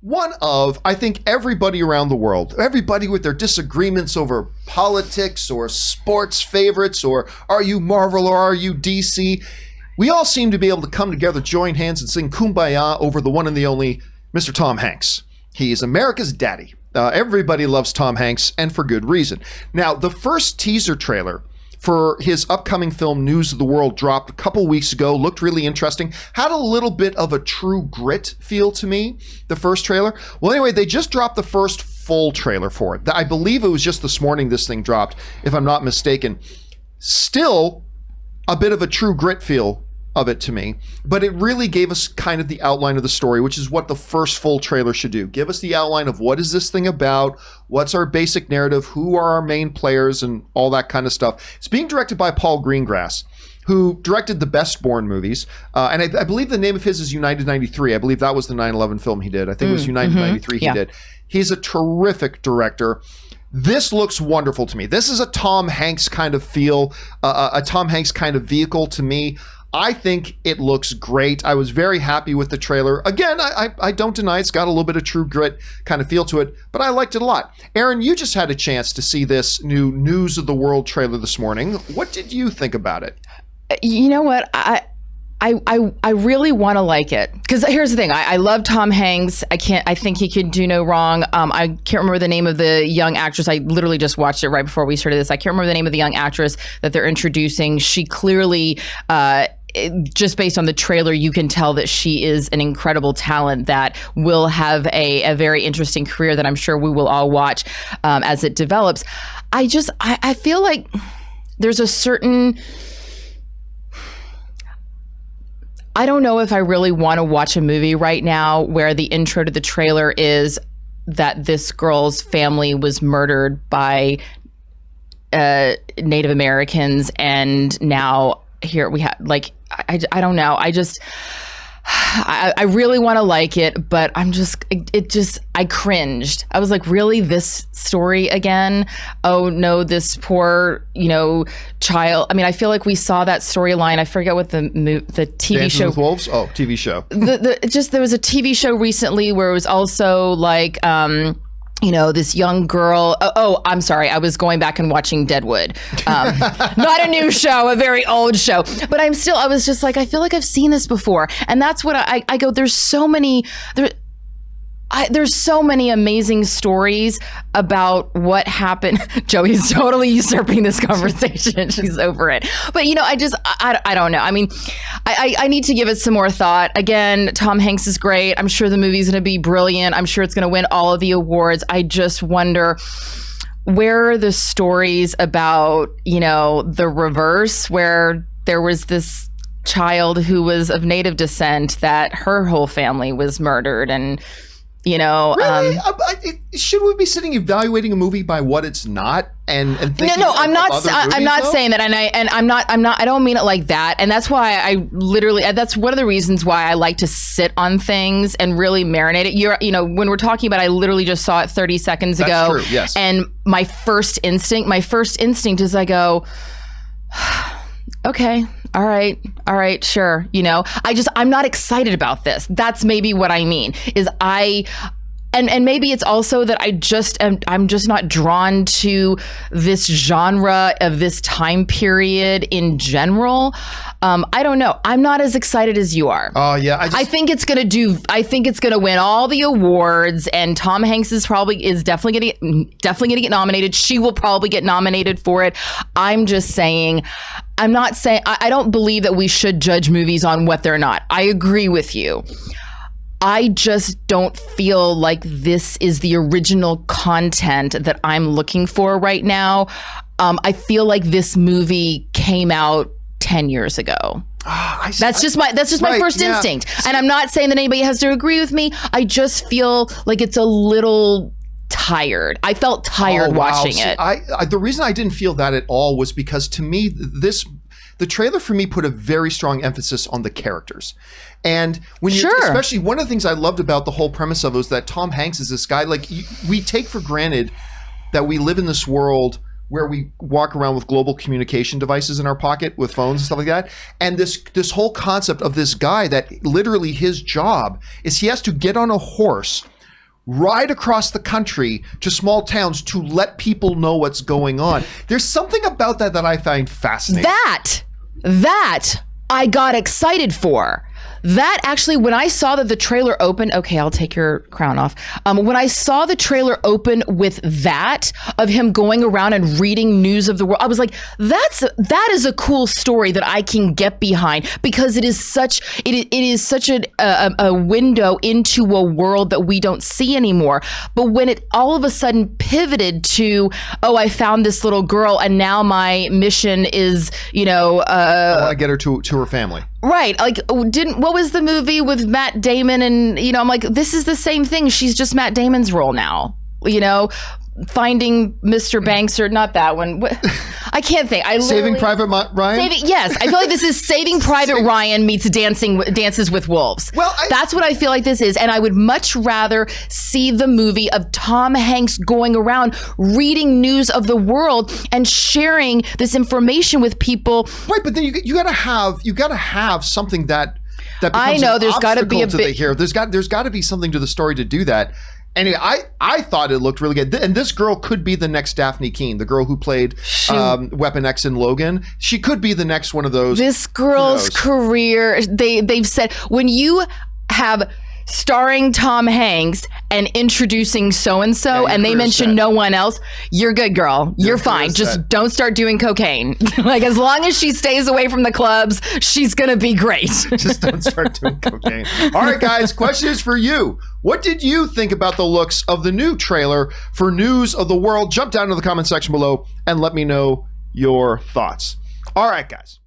one of, I think, everybody around the world, everybody with their disagreements over politics or sports favorites or are you Marvel or are you DC, we all seem to be able to come together, join hands, and sing Kumbaya over the one and the only Mr. Tom Hanks. He is America's daddy. Everybody loves Tom Hanks, and for good reason. Now, the first teaser trailer for his upcoming film News of the World dropped a couple weeks ago, looked really interesting, had a little bit of a True Grit feel to me, the first trailer. Well, anyway, they just dropped the first full trailer for it. I believe it was just this morning this thing dropped, if I'm not mistaken. Still a bit of a True Grit feel of it to me, but it really gave us kind of the outline of the story, which is what the first full trailer should do. Give us the outline of what is this thing about, what's our basic narrative, who are our main players, and all that kind of stuff. It's being directed by Paul Greengrass, who directed the Best Born movies, and I believe the name of his is United 93. I believe that was the 9/11 film he did. I think it was United 93 he did. He's a terrific director. This looks wonderful to me. This is a Tom Hanks kind of feel, a Tom Hanks kind of vehicle to me. I think it looks great. I was very happy with the trailer. Again, I don't deny it's got a little bit of True Grit kind of feel to it, but I liked it a lot. Aaron, you just had a chance to see this new News of the World trailer this morning. What did you think about it? You know what? I really want to like it, because here's the thing. I love Tom Hanks. I think he could do no wrong. I can't remember the name of the young actress. I literally just watched it right before we started this. I can't remember the name of the young actress that they're introducing. She clearly, just based on the trailer, you can tell that she is an incredible talent that will have a very interesting career that I'm sure we will all watch as it develops. I feel like there's a certain... I don't know if I really want to watch a movie right now where the intro to the trailer is that this girl's family was murdered by Native Americans, and now here we have, like, I don't know. I really want to like it, but I cringed. I was like, really, this story again? Oh no, this poor, child. I mean, I feel like we saw that storyline. I forget what the TV Dancing show. with Wolves? Oh, TV show. There was a TV show recently where it was also like, this young girl. Oh, I'm sorry. I was going back and watching Deadwood. Not a new show, a very old show. But I was just like, I feel like I've seen this before. And that's what I go, there's so many amazing stories about what happened. Joey's totally usurping this conversation. She's over it. But, I don't know. I mean, I need to give it some more thought. Again, Tom Hanks is great. I'm sure the movie's going to be brilliant. I'm sure it's going to win all of the awards. I just wonder, where are the stories about, the reverse, where there was this child who was of Native descent that her whole family was murdered, and really? Should we be sitting evaluating a movie by what it's not and thinking No, I'm not. I'm not though? saying that, and I'm not. I don't mean it like that. And that's why I literally. That's one of the reasons why I like to sit on things and really marinate it. When we're talking about, I literally just saw it 30 seconds ago. That's true, yes. And my first instinct is I go, okay, all right, sure. I'm not excited about this. That's maybe what I mean is and maybe it's also that I'm just not drawn to this genre of this time period in general. I don't know. I'm not as excited as you are. Oh yeah. I think it's going to win all the awards, and Tom Hanks is definitely going to get nominated. She will probably get nominated for it. I'm not saying I don't believe that we should judge movies on what they're not. I agree with you. I just don't feel like this is the original content that I'm looking for right now. I feel like this movie came out 10 years ago. That's just my first instinct. And I'm not saying that anybody has to agree with me. I just feel like it's a little tired. I felt tired watching it. The reason I didn't feel that at all was because, to me, the trailer for me put a very strong emphasis on the characters. And when especially one of the things I loved about the whole premise of it was that Tom Hanks is this guy, like, we take for granted that we live in this world where we walk around with global communication devices in our pocket with phones and stuff like that. And this whole concept of this guy that literally his job is he has to get on a horse, ride across the country to small towns to let people know what's going on. There's something about that I find fascinating. That I got excited for. That actually, when I saw that the trailer opened, okay, I'll take your crown off. When I saw the trailer open with that, of him going around and reading news of the world, I was like, that is a cool story that I can get behind, because it is such a window into a world that we don't see anymore. But when it all of a sudden pivoted to, oh, I found this little girl and now my mission is, I want to get her to her family. Right. Like, what was the movie with Matt Damon? And, I'm like, this is the same thing. She's just Matt Damon's role now, finding Mr. Banks, or not that one. I can't think. Saving Private Ryan? Yes. I feel like this is Saving Private Ryan meets Dances with Wolves. Well, that's what I feel like this is. And I would much rather see the movie of Tom Hanks going around reading news of the world and sharing this information with people. Right, but then you gotta have something that becomes I know there's got to be a bit here. There's got to be something to the story to do that. Anyway, I thought it looked really good. And this girl could be the next Daphne Keane, the girl who played Weapon X in Logan. She could be the next one of those. This girl's career, they've said, when you have starring Tom Hanks and introducing so-and-so, and they mention no one else, you're good, girl. You're fine. Just don't start doing cocaine. Like, as long as she stays away from the clubs, she's going to be great. Just don't start doing cocaine. All right, guys, question is for you. What did you think about the looks of the new trailer for News of the World? Jump down to the comment section below and let me know your thoughts. All right, guys.